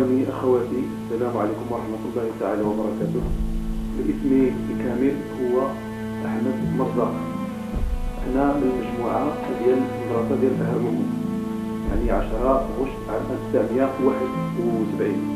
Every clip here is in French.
إخواني أخواتي، السلام عليكم ورحمة الله تعالى وبركاته. اسمي الكامل هو أحمد مرزاق. أنا من المجموعة ديال المدرسة ديال أهرمومو، يعني 10 غشت عام 1971.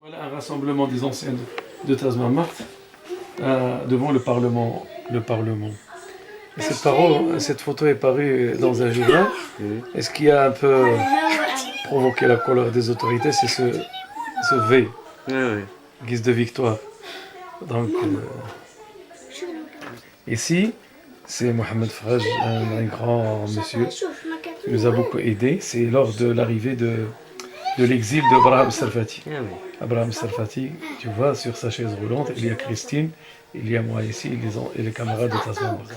Voilà un rassemblement des anciens de Tazmamart devant le Parlement. Et cette photo est parue dans un journal. Et ce qui a un peu provoqué la colère des autorités, c'est ce V, guise de victoire. Donc, ici, c'est Mohamed Faraj, un grand monsieur qui nous a beaucoup aidés. C'est lors de l'arrivée de l'exil de Abraham Sarfati. Abraham Sarfati, tu vois, sur sa chaise roulante, il y a Christine, il y a moi ici, et les camarades de Tazmamart.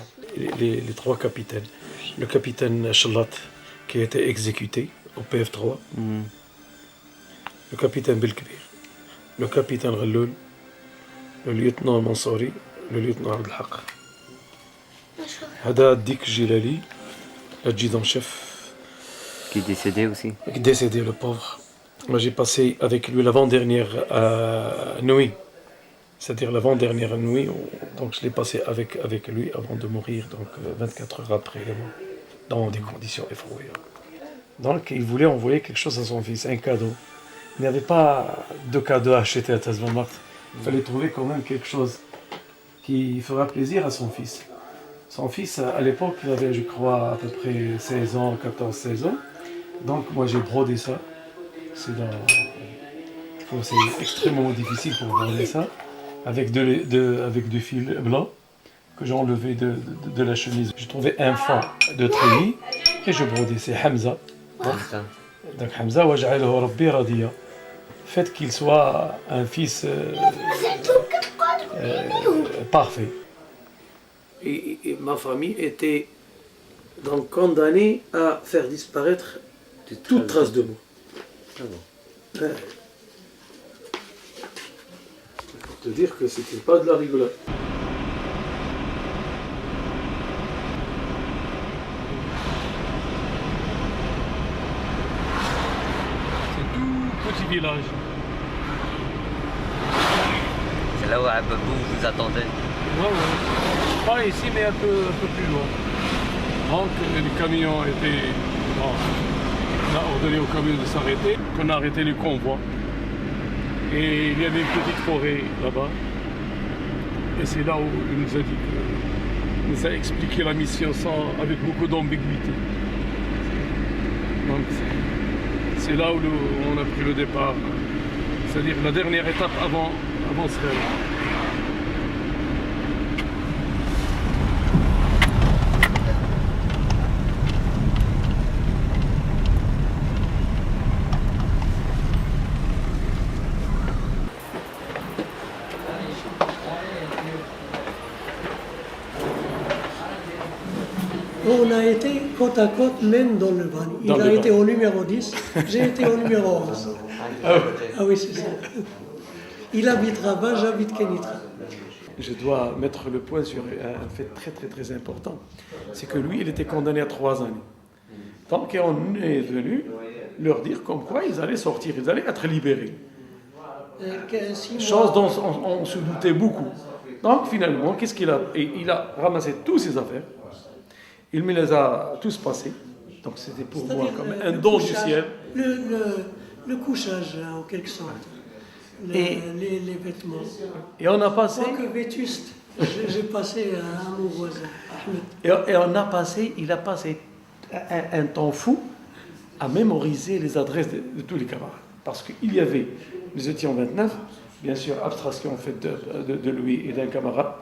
Les trois capitaines. Le capitaine Chalat, qui a été exécuté au PF3. Le capitaine Belkbir. Le capitaine Ghalloul. Le lieutenant Mansouri. Le lieutenant Abdelhaq. Hada Dik Jilali, l'adjudant-chef. Qui est décédé aussi. Qui est décédé, le pauvre. Moi, j'ai passé avec lui l'avant-dernière nuit, c'est-à-dire l'avant-dernière nuit, donc je l'ai passé avec lui avant de mourir, donc 24 heures après, dans des conditions effroyables. Donc, il voulait envoyer quelque chose à son fils, un cadeau. Il n'y avait pas de cadeau à acheter à Tazmamart. Il fallait trouver quand même quelque chose qui fera plaisir à son fils. Son fils, à l'époque, il avait, je crois, à peu près 16 ans, 14-16 ans. Donc, moi, j'ai brodé ça. C'est extrêmement difficile pour broder ça, avec du fil blanc que j'ai enlevé de la chemise. J'ai trouvé un fond de treillis et je brodais, c'est Hamza. Donc Hamza, waj'alhu rabbi radiya. Faites qu'il soit un fils parfait. Et ma famille était donc condamnée à faire disparaître toute trace de mot. Pour te dire que c'était pas de la rigolade. C'est tout petit village. C'est là où Ababou vous attendait. Ouais. Pas ici, mais un peu plus loin. Donc les camions étaient... Bon, on a ordonné aux camions de s'arrêter, qu'on a arrêté les convois. Et il y avait une petite forêt là-bas. Et c'est là où il nous a dit il nous a expliqué la mission avec beaucoup d'ambiguïté. Donc c'est là où on a pris le départ. C'est-à-dire la dernière étape avant ce rêve. On a été côte à côte, même dans le ban. Il a été au numéro 10, j'ai été au numéro 11. Ah oui, c'est ça. Il habite Rabat, j'habite Kenitra. Je dois mettre le point sur un fait très important. C'est que lui, il était condamné à 3 années. Donc on est venu leur dire comme quoi ils allaient sortir, ils allaient être libérés. 6 mois. Chose dont on se doutait beaucoup. Donc finalement, qu'est-ce qu'il a? Il a ramassé toutes ses affaires, il me les a tous passés. Donc c'était pour moi comme un don du ciel. Le couchage, en quelque sorte. Les vêtements. Et on a passé. Moi que vétuste, j'ai passé à mon voisin. Et il a passé un temps fou à mémoriser les adresses de tous les camarades. Parce qu'il y avait, nous étions 29, bien sûr, abstraction faite de lui et d'un camarade,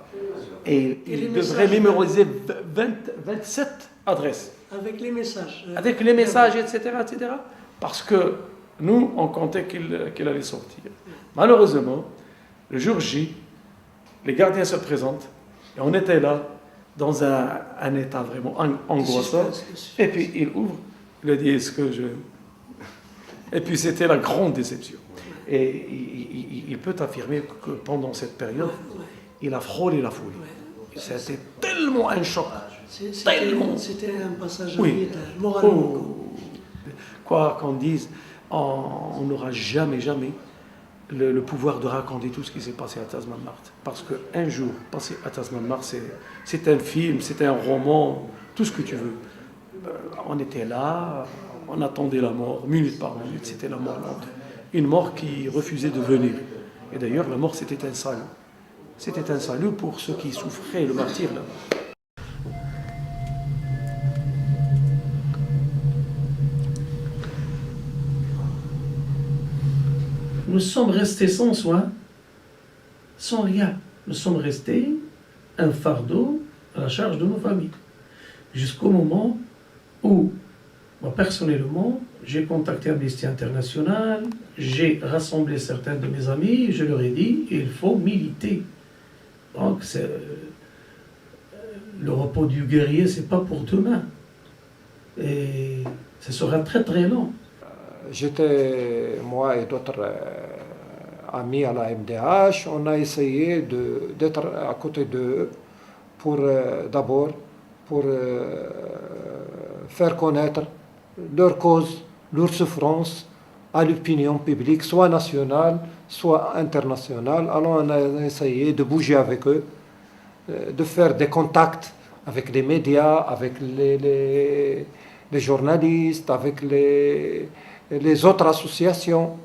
et il devrait mémoriser 27 adresses. Avec les messages. Avec les messages, etc., etc. Parce que nous, on comptait qu'il allait sortir. Malheureusement, le jour J, les gardiens se présentent, et on était là, dans un état vraiment angoissant. Et puis il ouvre, il a dit, est-ce que je... Et puis c'était la grande déception. Et il peut affirmer que pendant cette période, il a frôlé la folie. C'était tellement un choc. C'était un passage vide, moralement. Quoi qu'on dise, on n'aura jamais le pouvoir de raconter tout ce qui s'est passé à Tazmalt. Parce qu'un jour, passé à Tazmalt, c'est un film, c'est un roman, tout ce que tu veux. On était là, on attendait la mort, minute par minute, c'était la mort lente. Une mort qui refusait de venir. Et d'ailleurs, la mort, c'était un salut. C'était un salut pour ceux qui souffraient le martyre là-bas. Nous sommes restés sans soin, sans rien. Nous sommes restés un fardeau à la charge de nos familles. Jusqu'au moment où, moi personnellement, j'ai contacté Amnesty International, j'ai rassemblé certains de mes amis, je leur ai dit, il faut militer. Donc, le repos du guerrier, c'est pas pour demain. Et ça sera très très long. J'étais, moi et d'autres amis à la MDH, on a essayé d'être à côté d'eux pour d'abord pour faire connaître leur cause, leur souffrance à l'opinion publique, soit nationale, soit internationale. Alors on a essayé de bouger avec eux, de faire des contacts avec les médias, avec les journalistes, avec les autres associations,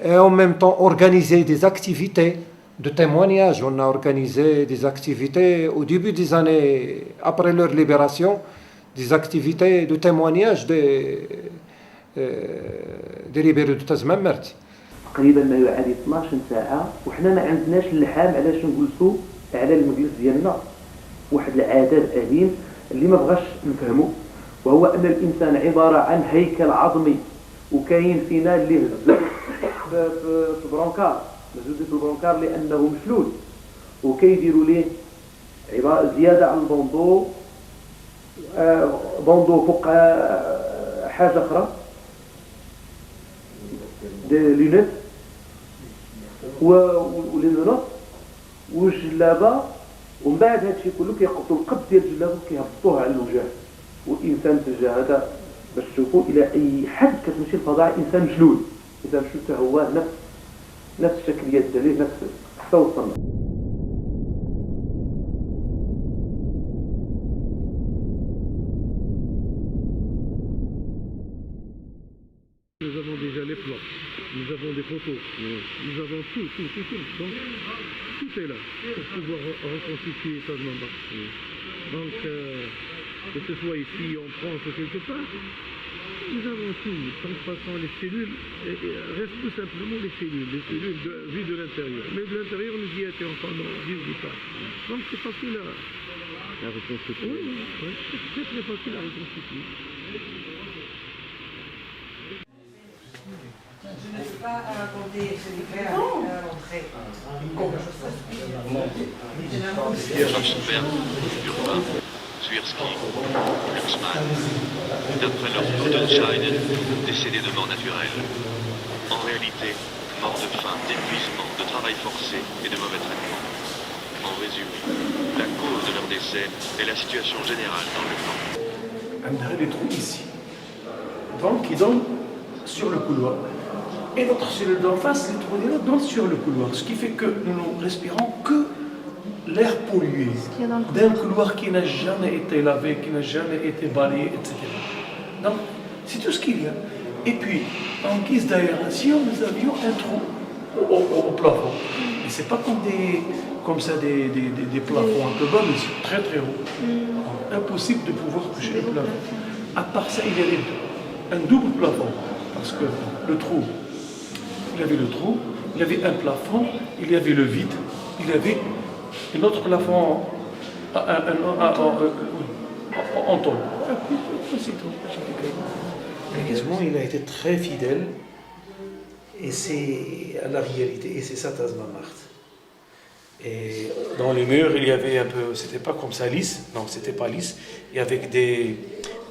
et en même temps organiser des activités de témoignage. On a organisé des activités au début des années, après leur libération, des activités de témoignage des libérés de Tazmalt. تقريبا ما يعادل 12 ساعه وحنا ما عندناش اللحام علاش نجلسوا على المجلس ديالنا واحد العدد أليم اللي ما بغاش نفهمه، وهو ان الانسان عباره عن هيكل عظمي وكاين فينا اللي هز في البرونكار، مهزوز في البرونكار لانه مشلول وكيديروا ليه زياده على البوندو، بوندو فوق حاجه اخرى دي لونيت ولينونوت والجلابه، ومن بعد هادشي كله كيقبطوا القبض ديال الجلابه وكيهبطوه على الوجه، والانسان تجاه هذا باش تشوفوا الى اي حد كتمشي الفضاء انسان مشلول، اذا مشلول حتى هو نفس الشكليات ديالو نفس حتى وصلنا. Nous avons déjà les plans, nous avons des photos, nous avons tout. Donc, tout est là pour pouvoir reconstituer Tazmalt. Donc, que ce soit ici, en France ou quelque part, nous avons tout. De toute façon, les cellules restent tout simplement les cellules vues de l'intérieur. Mais de l'intérieur, nous y étions pendant 18 ans. Donc, c'est facile à reconstituer. Oui, c'est très facile à reconstituer. Je ne peux pas raconter ce livre à l'entrée. Schwarzenberg, Urbain, Swirsky, Luxman, d'après leur Totenscheiden, décédés de mort naturelle. En réalité, mort de faim, d'épuisement, de travail forcé et de mauvais traitements. En résumé, la cause de leur décès est la situation générale dans le camp. Un des trous ici. Donc, qui donne sur le couloir. Et notre cellule d'en face, l'électrodynamo, donne sur le couloir. Ce qui fait que nous ne respirons que l'air pollué d'un couloir qui n'a jamais été lavé, qui n'a jamais été balayé, etc. Donc, c'est tout ce qu'il y a. Et puis, en guise d'aération, nous avions un trou au plafond. Et c'est pas comme des plafonds un peu bas, mais c'est très très haut. Impossible de pouvoir toucher le plafond. À part ça, il y avait un double plafond. Parce que le trou, il y avait le trou, il y avait un plafond, il y avait le vide, il y avait un autre plafond en tôle. C'est tout. Quasiment, il a été très fidèle, et c'est à la réalité, et c'est ça Taz Mamart. Et dans les murs, il y avait un peu, c'était pas comme ça lisse, non, c'était pas lisse, et avec des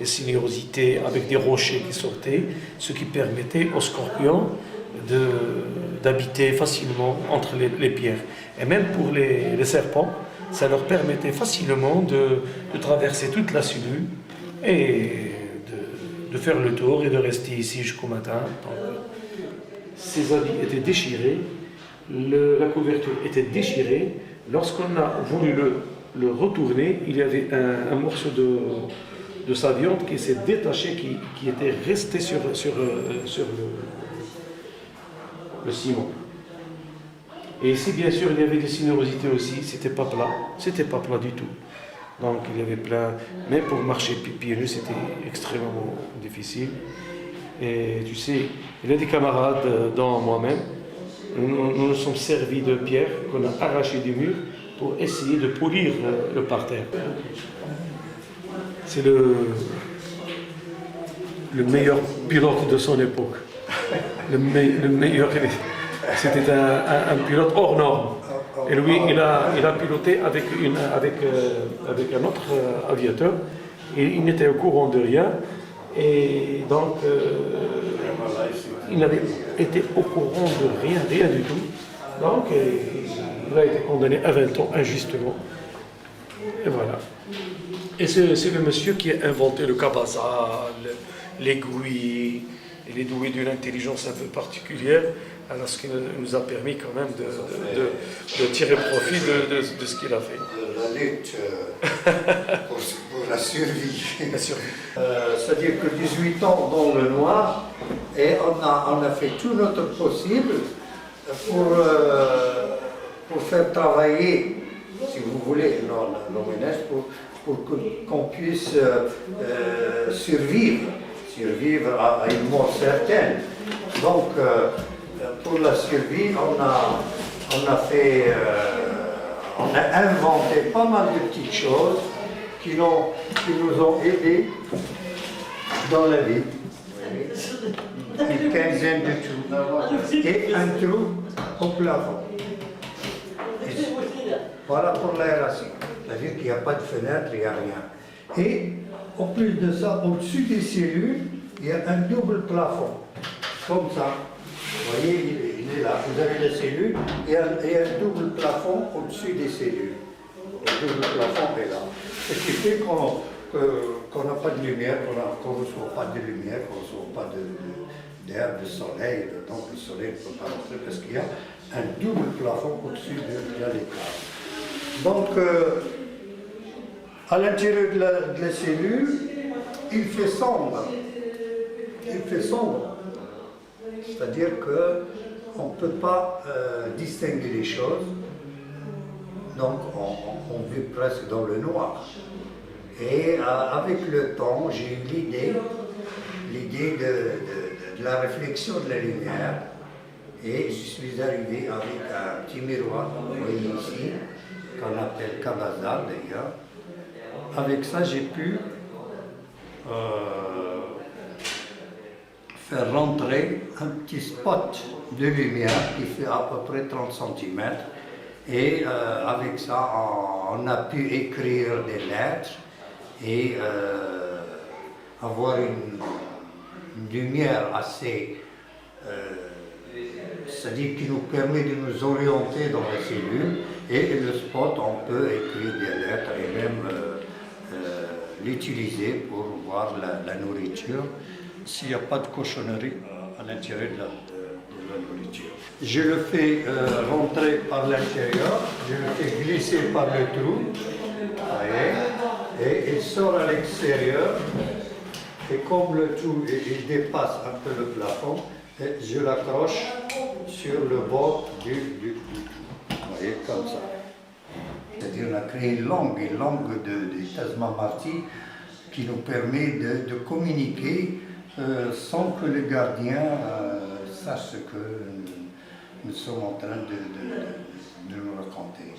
sinuosités, avec des rochers qui sortaient, ce qui permettait aux scorpions d'habiter facilement entre les pierres. Et même pour les serpents, ça leur permettait facilement de traverser toute la cellule et de faire le tour et de rester ici jusqu'au matin. Donc, ces habits étaient déchirés, la couverture était déchirée. Lorsqu'on a voulu le retourner, il y avait un morceau de sa viande qui s'est détaché, qui était resté sur le ciment. Et ici, bien sûr, il y avait des sinuosités aussi, c'était pas plat du tout. Donc il y avait plein, même pour marcher pieds nus, c'était extrêmement difficile. Et tu sais, il y a des camarades, dont moi-même, nous nous sommes servis de pierres qu'on a arrachées du mur pour essayer de polir le parterre. C'est le meilleur pilote de son époque. Le meilleur, c'était un pilote hors norme. Et lui, il a piloté avec un autre aviateur. Et il n'était au courant de rien. Et donc, il n'avait été au courant de rien du tout. Donc, il a été condamné à 20 ans injustement. Et voilà. Et c'est le monsieur qui a inventé le kabazal, l'aiguille. Il est doué d'une intelligence un peu particulière, alors ce qui nous a permis quand même de tirer profit de ce qu'il a fait. La lutte pour la survie. La survie. C'est-à-dire que 18 ans dans le noir, et on a fait tout notre possible pour faire travailler, si vous voulez, l'OMS, pour qu'on puisse survivre à une mort certaine. Donc, pour la survie, on a inventé pas mal de petites choses qui nous ont aidés dans la vie. Une quinzaine de trous et un trou au plafond. Voilà pour l'aération. C'est-à-dire qu'il n'y a pas de fenêtre, il n'y a rien. Et en plus de ça, au-dessus des cellules, il y a un double plafond, comme ça. Vous voyez, il est là. Vous avez la cellule, et un double plafond au-dessus des cellules. Le double plafond est là. Ce qui fait qu'on n'a pas de lumière, qu'on ne reçoit pas de lumière, qu'on ne reçoit pas d'air, de soleil. Donc le soleil ne peut pas rentrer parce qu'il y a un double plafond au-dessus de l'écran. Donc, à l'intérieur de la cellule, il fait sombre. C'est-à-dire qu'on ne peut pas distinguer les choses. Donc, on vit presque dans le noir. Et avec le temps, j'ai eu l'idée de la réflexion de la lumière. Et je suis arrivé avec un petit miroir, vous voyez ici, qu'on appelle kabazal d'ailleurs. Avec ça, j'ai pu faire rentrer un petit spot de lumière qui fait à peu près 30 cm. Et avec ça, on a pu écrire des lettres et avoir une lumière assez... c'est-à-dire qui nous permet de nous orienter dans la cellule, et le spot, on peut écrire des lettres et même l'utiliser pour voir la nourriture s'il n'y a pas de cochonnerie à l'intérieur de je le fais rentrer par l'intérieur, je le fais glisser par le trou, voyez, et il sort à l'extérieur. Et comme le trou il dépasse un peu le plafond, je l'accroche sur le bord du trou. Vous voyez, comme ça. C'est-à-dire on a créé une langue de Tasman Marty qui nous permet de communiquer sans que le gardien sache ce que nous sommes en train de nous raconter.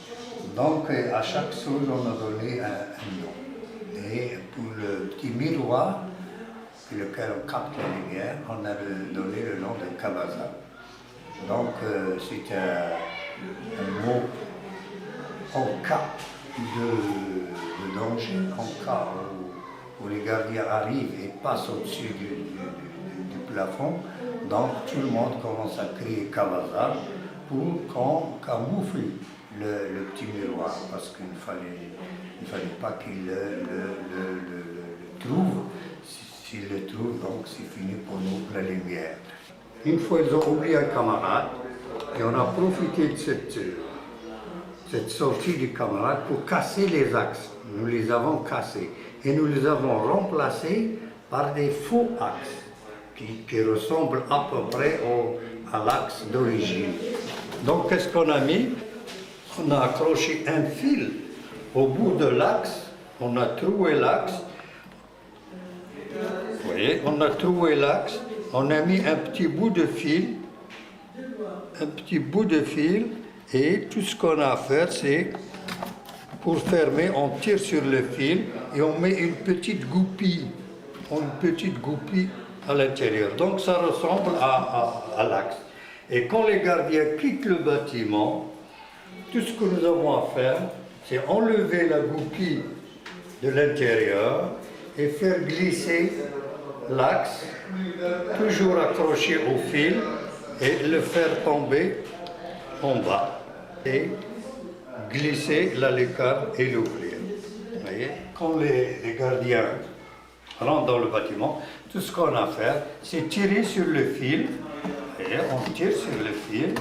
Donc à chaque chose on a donné un nom. Et pour le petit miroir, sur lequel on capte la lumière, on a donné le nom de Kabaza. Donc c'est un mot en cas de danger, en cas où les gardiens arrivent et passent au-dessus du plafond. Donc tout le monde commence à crier Kabaza pour qu'on camoufle le petit miroir, parce qu'il ne fallait pas qu'il le trouve. S'ils le trouvent, donc c'est fini pour nous, la lumière. Une fois, ils ont oublié un camarade, et on a profité de cette sortie du camarade pour casser les axes. Nous les avons cassés, et nous les avons remplacés par des faux axes, qui ressemblent à peu près à l'axe d'origine. Donc, qu'est-ce qu'on a mis? On a accroché un fil au bout de l'axe, on a troué l'axe. Vous voyez, on a trouvé l'axe, on a mis un petit bout de fil, et tout ce qu'on a à faire, c'est pour fermer, on tire sur le fil et on met une petite goupille à l'intérieur. Donc ça ressemble à l'axe. Et quand les gardiens quittent le bâtiment, tout ce que nous avons à faire, c'est enlever la goupille de l'intérieur et faire glisser l'axe, toujours accroché au fil, et le faire tomber en bas. Et glisser la lucarne et l'ouvrir. Vous voyez, quand les gardiens rentrent dans le bâtiment, tout ce qu'on a à faire, c'est tirer sur le fil, et on tire sur le fil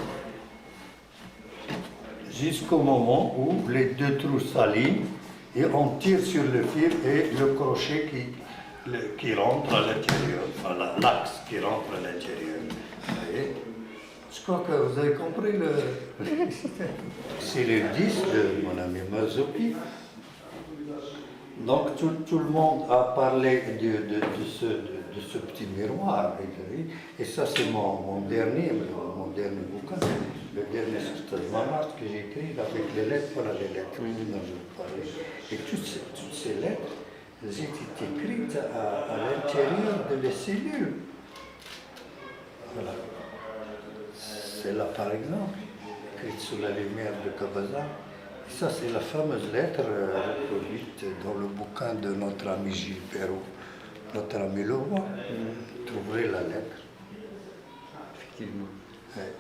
jusqu'au moment où les deux trous s'alignent, et on tire sur le fil et le crochet qui rentre à l'intérieur, enfin l'axe qui rentre à l'intérieur. Je crois que vous avez compris c'est le disque de mon ami Marzouki. Donc tout le monde a parlé de ce petit miroir. Et ça c'est mon dernier bouquin, le dernier sur Tasman Marty que j'ai écrit avec les lettres, voilà les lettres dont je vous parlais. Et toutes ces lettres, elles étaient écrites à l'intérieur de les cellules. Voilà. Celle-là par exemple, écrite sous la lumière de Kabaza. Et ça c'est la fameuse lettre reproduite dans le bouquin de notre ami Gilles Perrault, notre ami Leroy. Vous trouverez la lettre. Effectivement. Ouais.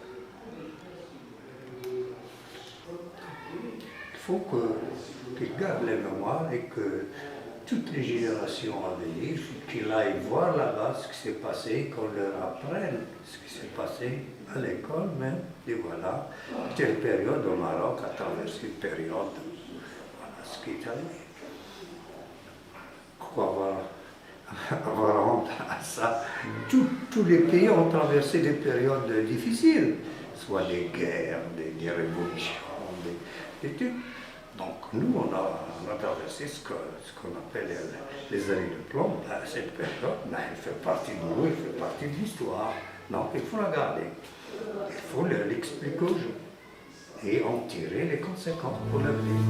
Il faut qu'ils gardent les mémoires et que toutes les générations à venir, qu'ils aillent voir là-bas ce qui s'est passé, qu'on leur apprenne ce qui s'est passé à l'école même. Et voilà, telle période au Maroc a traversé une période, voilà ce qui est arrivé. Pourquoi avoir honte à ça? Tous les pays ont traversé des périodes difficiles, soit des guerres, des révolutions, des trucs. Donc nous, on a traversé ce qu'on appelle les années de plomb. Cette période, elle fait partie de nous, elle fait partie de l'histoire. Donc il faut la garder. Il faut l'expliquer aux gens et en tirer les conséquences pour l'avenir.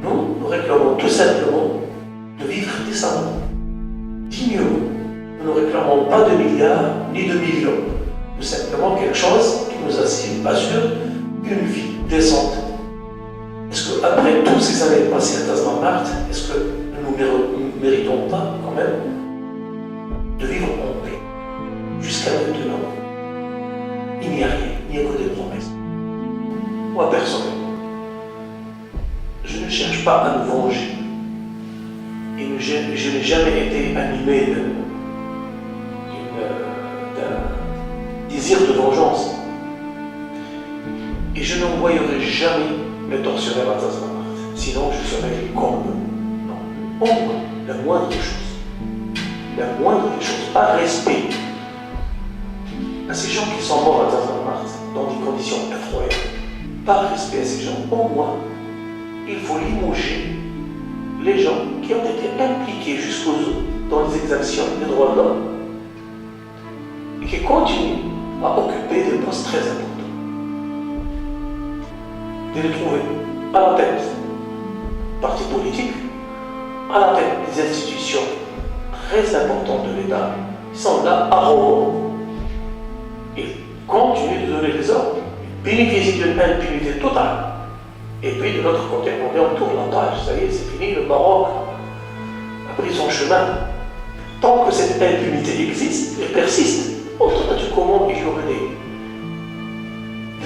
Nous réclamons tout simplement de vivre décemment, dignement. Nous ne réclamons pas de milliards ni de millions. Tout simplement quelque chose qui nous assure une vie décente. Est-ce qu'après toutes ces années passées à Tasman Marty, est-ce que nous ne méritons pas quand même de vivre en paix? Jusqu'à maintenant, il n'y a rien, il n'y a que des promesses. Moi personnellement, je ne cherche pas à me venger. Et je n'ai jamais été animé désir de vengeance. Et je n'envoyerai jamais le tortionnaire à Tazmamart, sinon je serai comme eux. Non, au moins, la moindre des choses. La moindre des choses, par respect à ces gens qui sont morts à Tazmamart dans des conditions effroyables. Par respect à ces gens, au moins, il faut limoger les gens qui ont été impliqués jusqu'aux os dans les exactions des droits de l'homme et qui continuent à occuper des postes très importants. De les trouver à la tête des partis politiques, à la tête des institutions très importantes de l'État, ils sont là à rebond. Ils continuent de donner les ordres, ils bénéficient d'une impunité totale. Et puis de l'autre côté, on tourne la page, ça y est, c'est fini, le Maroc a pris son chemin. Tant que cette impunité existe et persiste, autant tu comment il y aurait des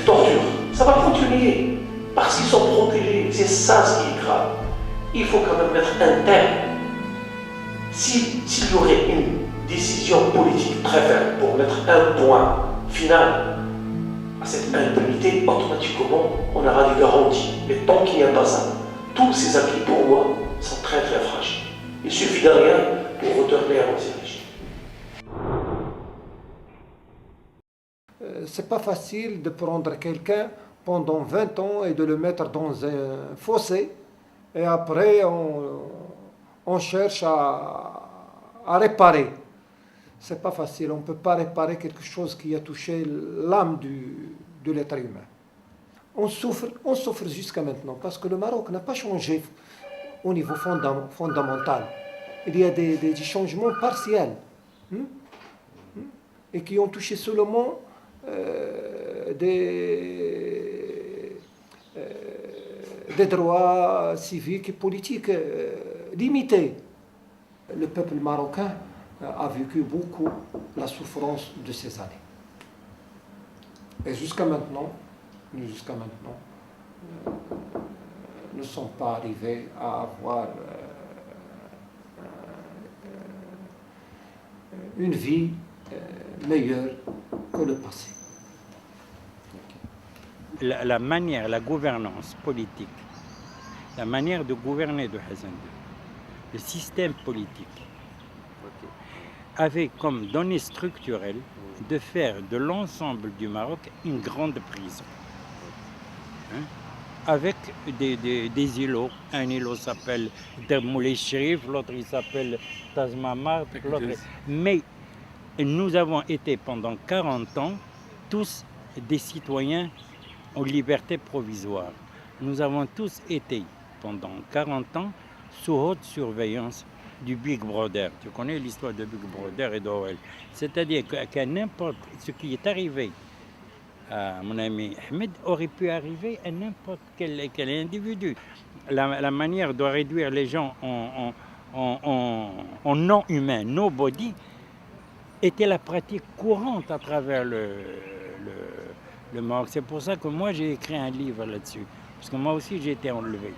tortures. Ça va continuer, parce qu'ils sont protégés, c'est ça ce qui est grave. Il faut quand même mettre un terme. S'il y aurait une décision politique très ferme pour mettre un point final à cette impunité, automatiquement, on aura des garanties. Mais tant qu'il n'y a pas ça, tous ces acquis pour moi sont très très fragiles. Il suffit de rien pour retourner à l'ancien régime. C'est pas facile de prendre quelqu'un pendant 20 ans et de le mettre dans un fossé et après on cherche à réparer. C'est pas facile, on ne peut pas réparer quelque chose qui a touché l'âme de l'être humain. On souffre jusqu'à maintenant parce que le Maroc n'a pas changé au niveau fondamental. Il y a des changements partiels et qui ont touché seulement des droits civiques et politiques limités. Le peuple marocain a vécu beaucoup la souffrance de ces années. Et jusqu'à maintenant, nous ne sommes pas arrivés à avoir une vie meilleure que le passé. La manière, la gouvernance politique, la manière de gouverner de Hassan II, le système politique, avait comme donnée structurelle de faire de l'ensemble du Maroc une grande prison. Avec des îlots. Un îlot s'appelle Moulay Chérif, l'autre il s'appelle Tazmamart, mais nous avons été pendant 40 ans tous des citoyens en liberté provisoire. Nous avons tous été pendant 40 ans sous haute surveillance du Big Brother. Tu connais l'histoire de Big Brother et d'Orwell. C'est-à-dire qu'à n'importe ce qui est arrivé à mon ami Ahmed aurait pu arriver à n'importe quel individu. La manière de réduire les gens en non-humains, nobody, était la pratique courante à travers le Maroc. C'est pour ça que moi j'ai écrit un livre là-dessus. Parce que moi aussi j'ai été enlevé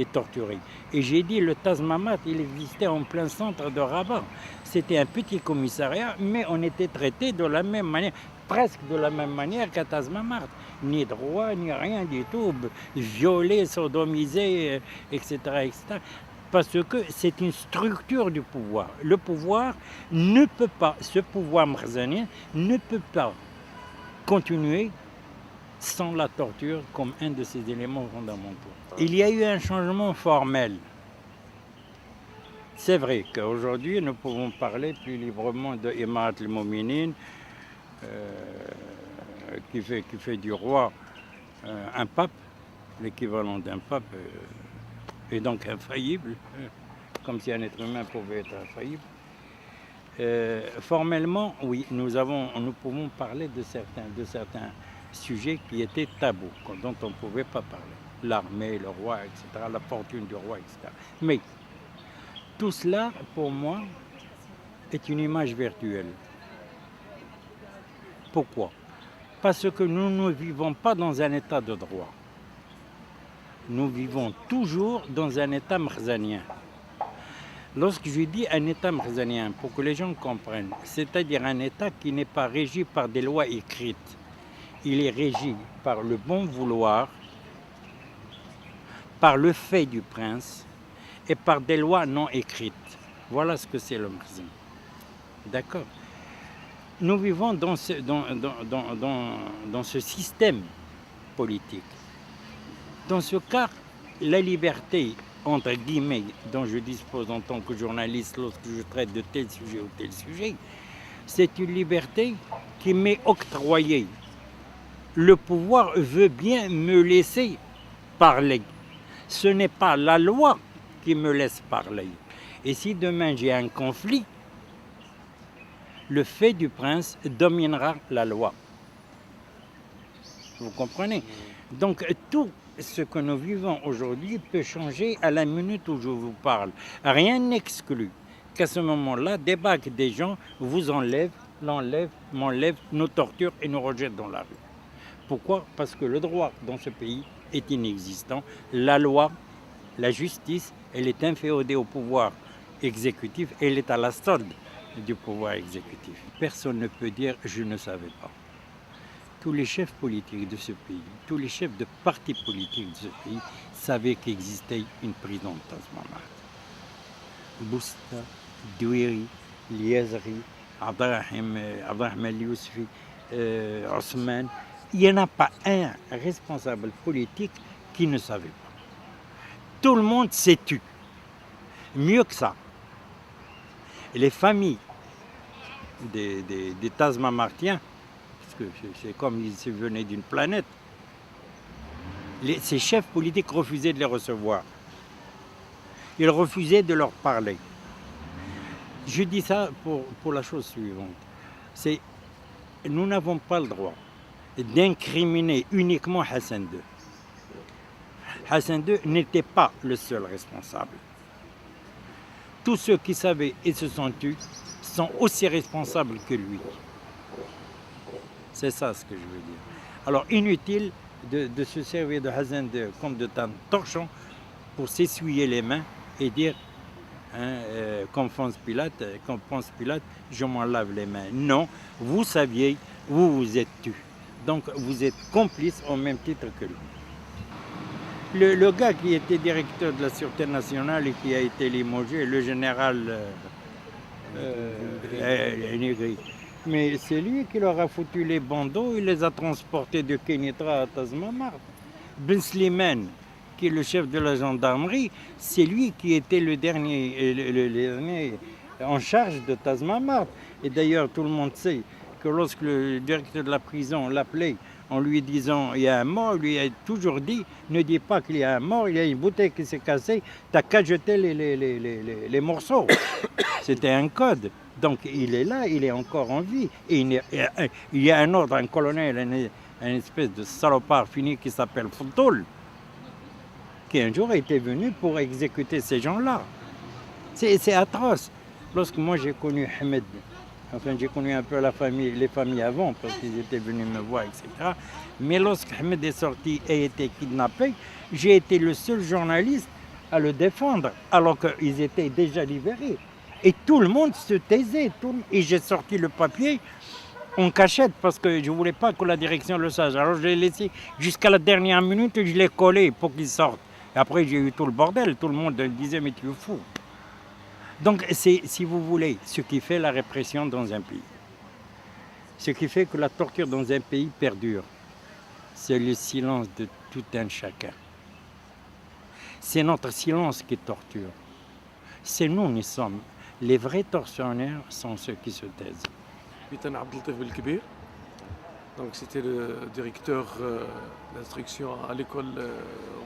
et torturé. Et j'ai dit le Tazmamart, il existait en plein centre de Rabat. C'était un petit commissariat, mais on était traité de la même manière, presque de la même manière qu'à Tazmamart. Ni droit, ni rien du tout, violé, sodomisé, etc., etc. Parce que c'est une structure du pouvoir. Le pouvoir ne peut pas, ce pouvoir marzanien ne peut pas continuer sans la torture comme un de ses éléments fondamentaux. Il y a eu un changement formel. C'est vrai qu'aujourd'hui, nous pouvons parler plus librement de Imarat al-Mouminin, qui fait du roi un pape, l'équivalent d'un pape, et donc infaillible, comme si un être humain pouvait être infaillible. Formellement, oui, nous pouvons parler de certains sujets qui étaient tabous, dont on ne pouvait pas parler. L'armée, le roi, etc., la fortune du roi, etc. Mais tout cela, pour moi, est une image virtuelle. Pourquoi? Parce que nous ne vivons pas dans un état de droit. Nous vivons toujours dans un état marzanien. Lorsque je dis un État makhzanien, pour que les gens comprennent, c'est-à-dire un État qui n'est pas régi par des lois écrites, il est régi par le bon vouloir, par le fait du prince et par des lois non écrites. Voilà ce que c'est le makhzen. D'accord? Nous vivons dans ce système politique. Dans ce cas, la liberté, entre guillemets, dont je dispose en tant que journaliste lorsque je traite de tel sujet ou tel sujet, c'est une liberté qui m'est octroyée. Le pouvoir veut bien me laisser parler. Ce n'est pas la loi qui me laisse parler. Et si demain j'ai un conflit, le fait du prince dominera la loi. Vous comprenez? Donc tout ce que nous vivons aujourd'hui peut changer à la minute où je vous parle. Rien n'exclut qu'à ce moment-là, débarquent des gens, vous enlèvent, m'enlèvent, nous torturent et nous rejettent dans la rue. Pourquoi? Parce que le droit dans ce pays est inexistant. La loi, la justice, elle est inféodée au pouvoir exécutif, elle est à la solde du pouvoir exécutif. Personne ne peut dire « je ne savais pas ». Tous les chefs politiques de ce pays, tous les chefs de partis politiques de ce pays savaient qu'existait une prison de Taz Mamart. Bousta, Douiri, Liazri, Abdelrahman Yousfi, Osman, il n'y en a pas un responsable politique qui ne savait pas. Tout le monde s'est tu. Mieux que ça, les familles des Taz Mamartiens, parce que c'est comme s'ils venaient d'une planète, ces chefs politiques refusaient de les recevoir. Ils refusaient de leur parler. Je dis ça pour la chose suivante. C'est nous n'avons pas le droit d'incriminer uniquement Hassan II. Hassan II n'était pas le seul responsable. Tous ceux qui savaient et se sont tus sont aussi responsables que lui. C'est ça ce que je veux dire. Alors inutile de se servir de Hassan II comme de torchon pour s'essuyer les mains et dire, comme pense Pilate, je m'en lave les mains. Non, vous saviez, vous vous êtes tus. Donc vous êtes complice au même titre que lui. Le gars qui était directeur de la Sûreté nationale et qui a été limogé, le général Négri, mais c'est lui qui leur a foutu les bandeaux, il les a transportés de Kénitra à Taz Mamart. Ben Slimane, qui est le chef de la gendarmerie, c'est lui qui était le dernier en charge de Taz Mamart. Et d'ailleurs, tout le monde sait que lorsque le directeur de la prison l'appelait en lui disant il y a un mort, il lui a toujours dit ne dis pas qu'il y a un mort, il y a une bouteille qui s'est cassée, t'as qu'à jeter les morceaux. C'était un code. Donc il est là, il est encore en vie. Et il y a un ordre, un colonel, un espèce de salopard fini qui s'appelle Foutoul, qui un jour était venu pour exécuter ces gens-là. C'est atroce. Lorsque moi j'ai connu Ahmed, enfin j'ai connu un peu les familles avant, parce qu'ils étaient venus me voir, etc. Mais lorsque Ahmed est sorti et été kidnappé, j'ai été le seul journaliste à le défendre, alors qu'ils étaient déjà libérés. Et tout le monde se taisait. Et j'ai sorti le papier en cachette parce que je ne voulais pas que la direction le sache. Alors je l'ai laissé jusqu'à la dernière minute, je l'ai collé pour qu'il sorte. Et après j'ai eu tout le bordel, tout le monde disait mais tu es fou. Donc c'est, si vous voulez, ce qui fait la répression dans un pays. Ce qui fait que la torture dans un pays perdure. C'est le silence de tout un chacun. C'est notre silence qui torture. C'est nous sommes. Les vrais tortionnaires sont ceux qui se taisent. Bitan Abdeltif Belkebir, donc c'était le directeur d'instruction à l'école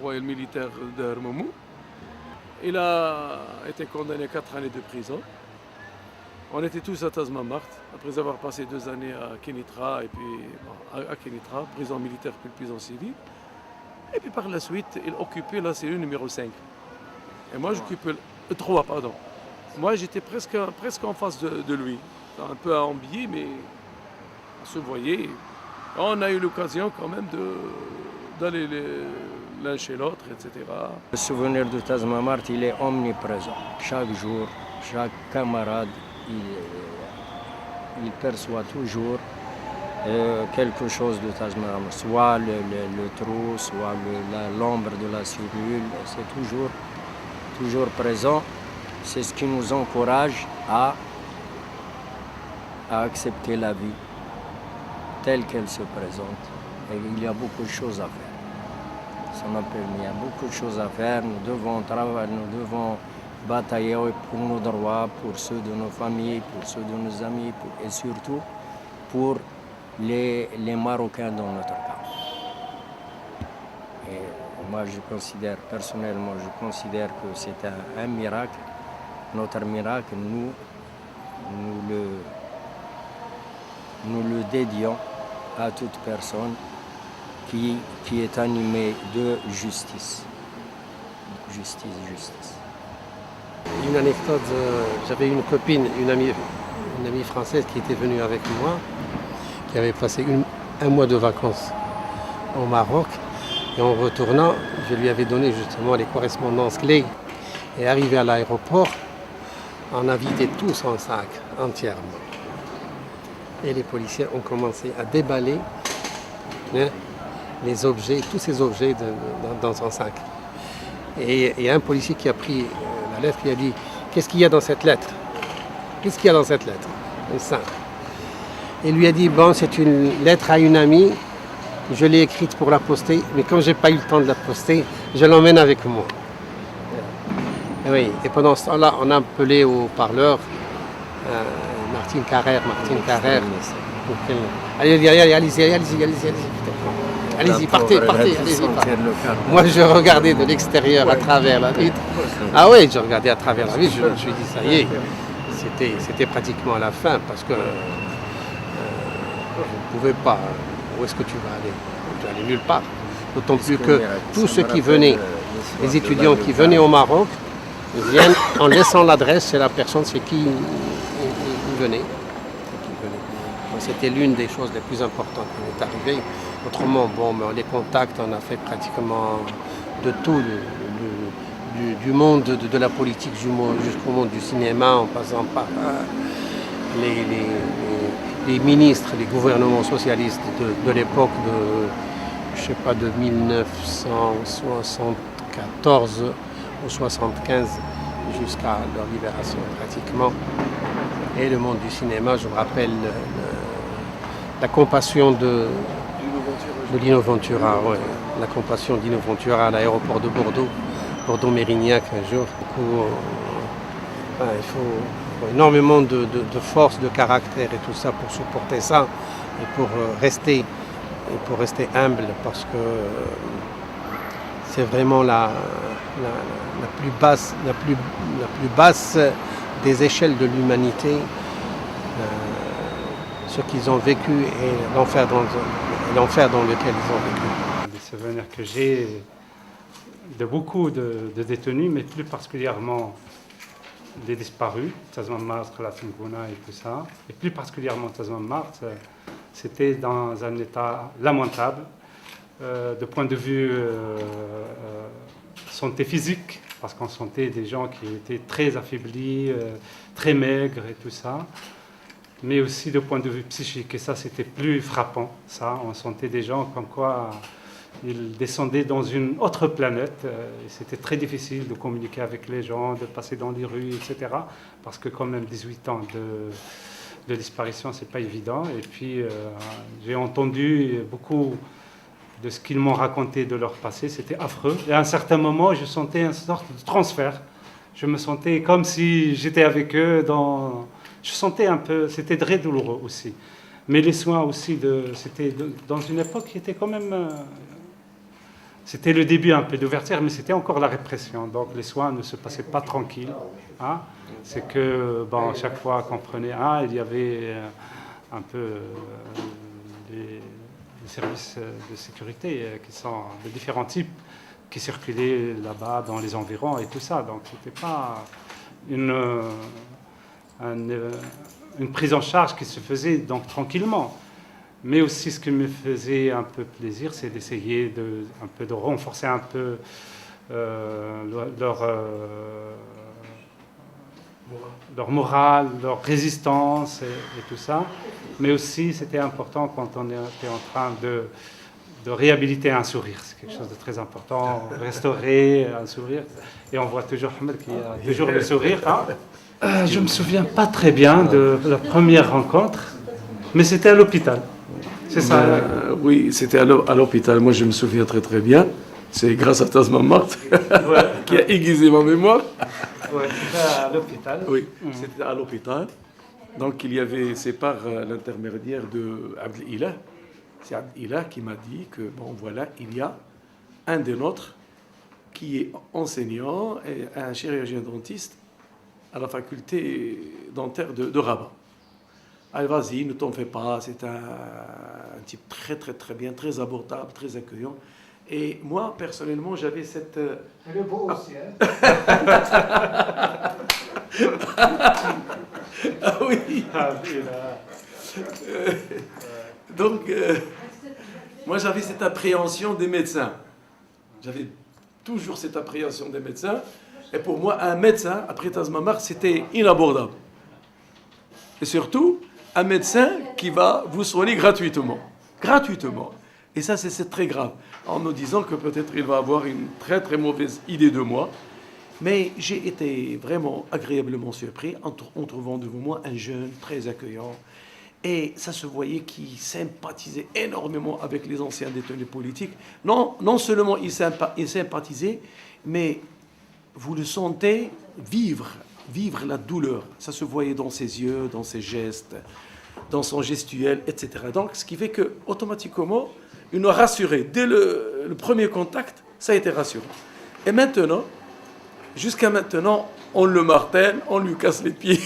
royale militaire de Hermoumou. Il a été condamné à 4 années de prison. On était tous à Taz Mamart, après avoir passé 2 années à Kénitra, et puis à Kénitra, prison militaire puis prison civile. Et puis par la suite, il occupait la cellule numéro 5. Et moi j'occupais 3, pardon. Moi j'étais presque en face de lui, un peu à Ambier, mais on se voyait. On a eu l'occasion quand même d'aller l'un chez l'autre, etc. Le souvenir de Tazmamart, il est omniprésent. Chaque jour, chaque camarade, il perçoit toujours quelque chose de Tazmamart. Soit le trou, soit l'ombre de la cellule, c'est toujours présent. C'est ce qui nous encourage à accepter la vie telle qu'elle se présente. Et il y a beaucoup de choses à faire. Ça m'a permis, il y a beaucoup de choses à faire. Nous devons travailler, nous devons batailler pour nos droits, pour ceux de nos familles, pour ceux de nos amis, et surtout pour les Marocains dans notre cas. Et moi, personnellement, je considère que c'est un miracle. Notre miracle, nous le dédions à toute personne qui est animée de justice. Justice. Une anecdote, j'avais une copine, une amie française qui était venue avec moi, qui avait passé un mois de vacances au Maroc. Et en retournant, je lui avais donné justement les correspondances clés. Et arrivé à l'aéroport, on a vidé tout son sac entièrement. Et les policiers ont commencé à déballer les objets, tous ces objets dans son sac. Et il y a un policier qui a pris la lettre, qui a dit « Qu'est-ce qu'il y a dans cette lettre ? Qu'est-ce qu'il y a dans cette lettre ?» Ça. Et lui a dit « Bon, c'est une lettre à une amie, je l'ai écrite pour la poster, mais comme je n'ai pas eu le temps de la poster, je l'emmène avec moi. » Oui, et pendant ce temps-là, on a appelé au parleur Martine Carrère. Allez-y, partez. Moi, je regardais de l'extérieur à travers la vitre. Ah oui, je regardais à travers la vitre, je me suis dit, ça y est, c'était pratiquement la fin, parce que je ne pouvais pas. Où est-ce que tu vas aller? Tu vas aller nulle part. D'autant plus que tous ceux qui venaient, les étudiants qui venaient au Maroc, viennent en laissant l'adresse chez la personne chez qui ils venaient. C'était l'une des choses les plus importantes qui est arrivée. Autrement, bon, les contacts, on a fait pratiquement de tout, du monde de la politique jusqu'au monde du cinéma, en passant par les ministres, les gouvernements socialistes de l'époque de 1974 ou 75 jusqu'à leur libération pratiquement. Et le monde du cinéma, je me rappelle la compassion de Lino Ventura, ouais. La compassion d'Lino Ventura à l'aéroport de Bordeaux-Mérignac un jour. Il faut énormément de force, de caractère et tout ça pour supporter ça et pour rester humble, parce que c'est vraiment la plus basse des échelles de l'humanité, ce qu'ils ont vécu et l'enfer dans lequel ils ont vécu. Des souvenirs que j'ai de beaucoup de détenus, mais plus particulièrement des disparus, Tazmamart, Khalat-Ngouna et tout ça, et plus particulièrement Tazmamart, c'était dans un état lamentable, de point de vue santé physique, parce qu'on sentait des gens qui étaient très affaiblis, très maigres et tout ça, mais aussi de point de vue psychique. Et ça, c'était plus frappant. Ça, on sentait des gens comme quoi ils descendaient dans une autre planète. Et c'était très difficile de communiquer avec les gens, de passer dans les rues, etc. Parce que quand même 18 ans de disparition, c'est pas évident. Et puis, j'ai entendu beaucoup de ce qu'ils m'ont raconté de leur passé, c'était affreux. Et à un certain moment, je sentais une sorte de transfert. Je me sentais comme si j'étais avec eux Je sentais un peu... C'était très douloureux aussi. Mais les soins aussi, c'était dans une époque qui était quand même... C'était le début un peu d'ouverture, mais c'était encore la répression. Donc les soins ne se passaient pas tranquilles. Hein. C'est que, bon, chaque fois qu'on prenait un, il y avait un peu... les services de sécurité qui sont de différents types qui circulaient là-bas dans les environs et tout ça. Donc c'était pas une prise en charge qui se faisait donc tranquillement. Mais aussi, ce qui me faisait un peu plaisir, c'est d'essayer un peu de renforcer un peu leur morale, leur résistance et tout ça. Mais aussi, c'était important quand on était en train de réhabiliter un sourire. C'est quelque chose de très important, restaurer un sourire. Et on voit toujours Ahmed qui a toujours le sourire. Hein. Je ne me souviens pas très bien de la première rencontre, mais c'était à l'hôpital. C'est ça. Oui, c'était à l'hôpital. Moi, je me souviens très très bien. C'est grâce à Tazma Marthe qui a aiguisé ma mémoire. Oui, c'était à l'hôpital. Oui, c'était à l'hôpital. Donc, c'est par l'intermédiaire de Abdel-Ilah. C'est Abdel-Ilah qui m'a dit que, bon, voilà, il y a un des nôtres qui est enseignant et un chirurgien dentiste à la faculté dentaire de Rabat. Allez, vas-y, ne t'en fais pas, c'est un type très très très bien, très abordable, très accueillant. Et moi, personnellement, j'avais cette... Elle est beau aussi, hein. Ah oui. Donc, moi, j'avais cette appréhension des médecins. J'avais toujours cette appréhension des médecins. Et pour moi, un médecin, après Tazma Marthe, c'était inabordable. Et surtout, un médecin qui va vous soigner gratuitement. Gratuitement. Et ça, c'est très grave. En me disant que peut-être il va avoir une très très mauvaise idée de moi. Mais j'ai été vraiment agréablement surpris en trouvant devant moi un jeune très accueillant. Et ça se voyait qu'il sympathisait énormément avec les anciens détenus politiques. Non seulement il sympathisait, mais vous le sentez vivre la douleur. Ça se voyait dans ses yeux, dans ses gestes, dans son gestuel, etc. Donc, ce qui fait que automatiquement, il nous a rassurés. Dès le premier contact, ça a été rassurant. Et maintenant, jusqu'à maintenant, on le martèle, on lui casse les pieds.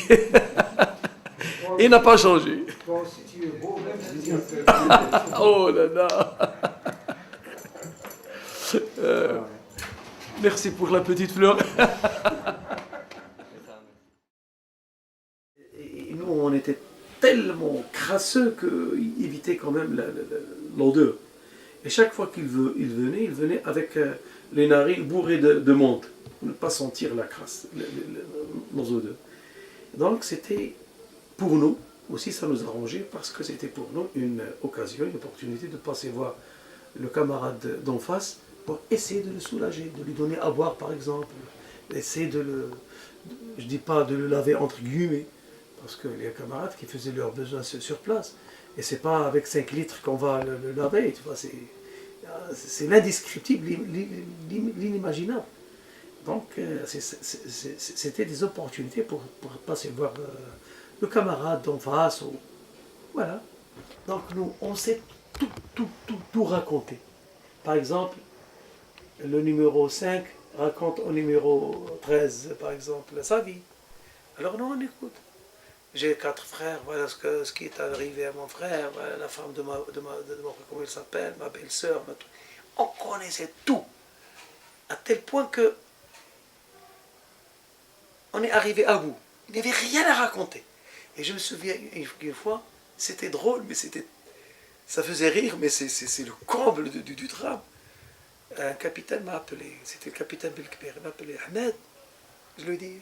Et il n'a pas changé. Toi aussi, tu es beau, même si tu Oh là là. Merci pour la petite fleur. Et nous, on était tellement crasseux qu'il évitait quand même l'odeur. Et chaque fois qu'il venait avec les narines bourrées de menthe, pour ne pas sentir la crasse, nos odeurs. Donc c'était pour nous, aussi ça nous arrangeait, parce que c'était pour nous une occasion, une opportunité de passer voir le camarade d'en face pour essayer de le soulager, de lui donner à boire par exemple, essayer je dis pas de le laver entre guillemets, parce que les camarades qui faisaient leurs besoins sur place, et c'est pas avec 5 litres qu'on va le laver, tu vois, c'est l'indescriptible, l'inimaginable. Donc c'était des opportunités pour passer voir le camarade d'en face, voilà. Donc nous, on sait tout raconter. Par exemple, le numéro 5 raconte au numéro 13, par exemple, sa vie. Alors nous, on écoute. J'ai 4 frères, voilà ce qui est arrivé à mon frère, voilà la femme de ma comment elle s'appelle, ma belle-sœur. On connaissait tout, à tel point que on est arrivé à bout. Il n'y avait rien à raconter. Et je me souviens une fois, c'était drôle, mais ça faisait rire, mais c'est le comble du drame. Un capitaine m'a appelé, c'était le capitaine Belkbir, il m'a appelé Ahmed. Je lui ai dit,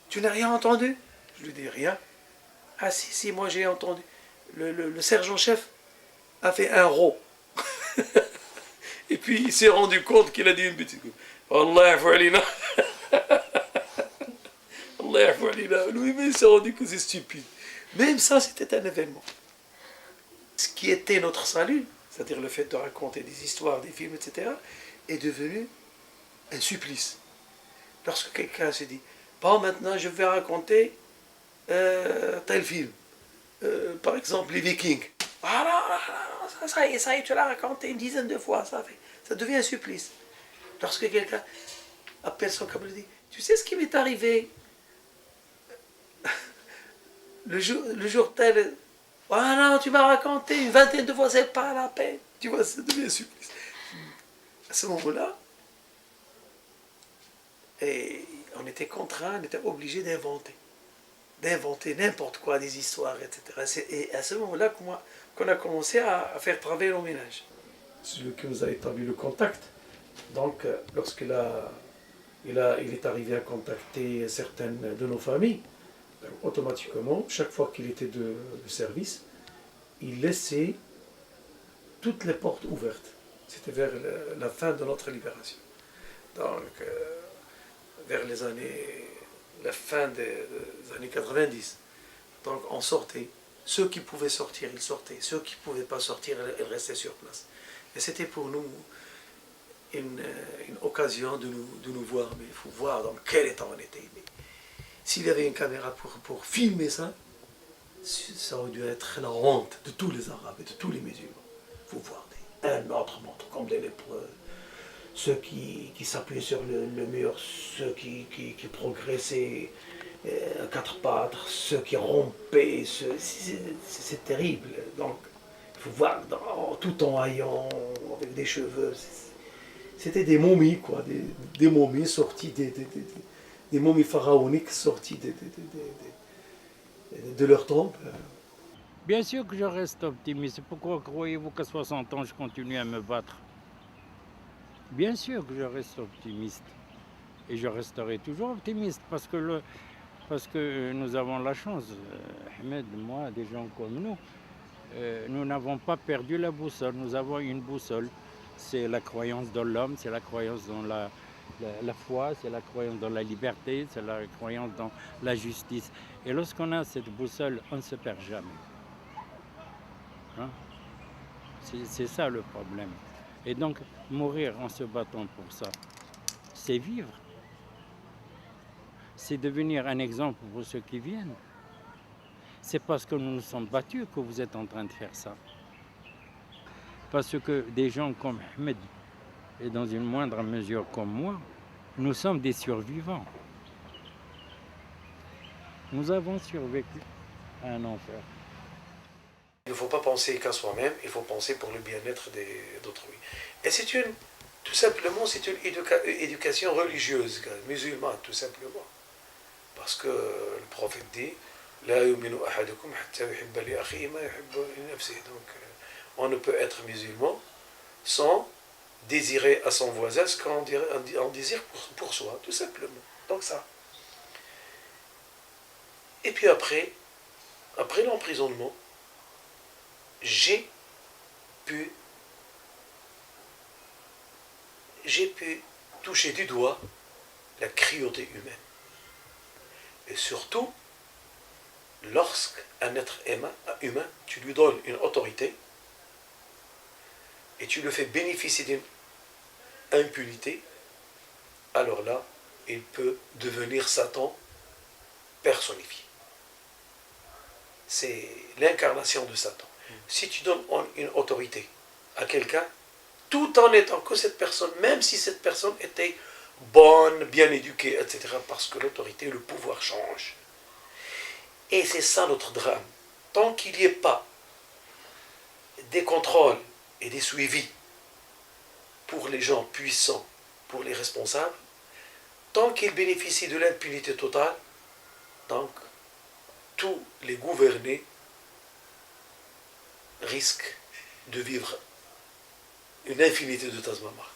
tu n'as rien entendu? Je lui ai dit, rien. Ah si, moi j'ai entendu. Le sergent-chef a fait un rot. Et puis il s'est rendu compte qu'il a dit une bêtise. Allah fa'alina. Allah fa'alina. Lui, mais il s'est rendu que c'est stupide. Même ça, c'était un événement. Ce qui était notre salut, c'est-à-dire le fait de raconter des histoires, des films, etc., est devenu un supplice. Lorsque quelqu'un s'est dit, bon, maintenant je vais raconter tel film, par exemple les Vikings. Voilà, ça y est, tu l'as raconté une dizaine de fois, ça devient un supplice. Lorsque quelqu'un appelle son câble et dit, tu sais ce qui m'est arrivé le jour tel, voilà, tu m'as raconté une vingtaine de fois, c'est pas la peine. Tu vois, ça devient un supplice. À ce moment-là, et on était contraint, on était obligé d'inventer. d'inventer n'importe quoi, des histoires, etc. Et à ce moment-là qu'on a commencé à faire travailler nos ménages. Celui qui nous a établi le contact, donc lorsqu'il il est arrivé à contacter certaines de nos familles, automatiquement, chaque fois qu'il était de service, il laissait toutes les portes ouvertes. C'était vers la fin de notre libération. Donc, vers la fin des années 90. Donc, on sortait. Ceux qui pouvaient sortir, ils sortaient. Ceux qui ne pouvaient pas sortir, ils restaient sur place. Et c'était pour nous une occasion de nous voir. Mais il faut voir dans quel état on était. S'il y avait une caméra pour filmer ça, ça aurait dû être la honte de tous les Arabes et de tous les musulmans. Il faut voir un autre montre comme des lépreux, ceux qui s'appuyaient sur le mur, ceux qui progressaient à quatre pattes, ceux qui rompaient, c'est terrible. Donc, il faut voir tout en haillant, avec des cheveux. C'était des momies, quoi, des momies sorties, des momies pharaoniques sorties de leur tombe. Bien sûr que je reste optimiste. Pourquoi croyez-vous qu'à 60 ans, je continue à me battre? Bien sûr que je reste optimiste. Et je resterai toujours optimiste parce que nous avons la chance, Ahmed, moi, des gens comme nous n'avons pas perdu la boussole. Nous avons une boussole. C'est la croyance dans l'homme, c'est la croyance dans la foi, c'est la croyance dans la liberté, c'est la croyance dans la justice. Et lorsqu'on a cette boussole, on ne se perd jamais. Hein? C'est ça le problème. Et donc, mourir en se battant pour ça, c'est vivre. C'est devenir un exemple pour ceux qui viennent. C'est parce que nous nous sommes battus que vous êtes en train de faire ça. Parce que des gens comme Ahmed, et dans une moindre mesure comme moi, nous sommes des survivants. Nous avons survécu à un enfer. Il ne faut pas penser qu'à soi-même, il faut penser pour le bien-être d'autrui. Et tout simplement, c'est une éducation religieuse, musulmane, tout simplement. Parce que le prophète dit, La yu'minu ahadukum hatta yuhibba li akhihi ma yuhibbu li nafsihi. Donc, on ne peut être musulman sans désirer à son voisin ce qu'on désire pour soi, tout simplement. Donc ça. Et puis après l'emprisonnement, j'ai pu toucher du doigt la cruauté humaine. Et surtout, lorsqu'un être humain, tu lui donnes une autorité et tu le fais bénéficier d'une impunité, alors là, il peut devenir Satan personnifié. C'est l'incarnation de Satan. Si tu donnes une autorité à quelqu'un, tout en étant que cette personne, même si cette personne était bonne, bien éduquée, etc., parce que l'autorité, le pouvoir change. Et c'est ça notre drame. Tant qu'il n'y ait pas des contrôles et des suivis pour les gens puissants, pour les responsables, tant qu'ils bénéficient de l'impunité totale, donc tous les gouvernés risquent de vivre une infinité de Tazmamart.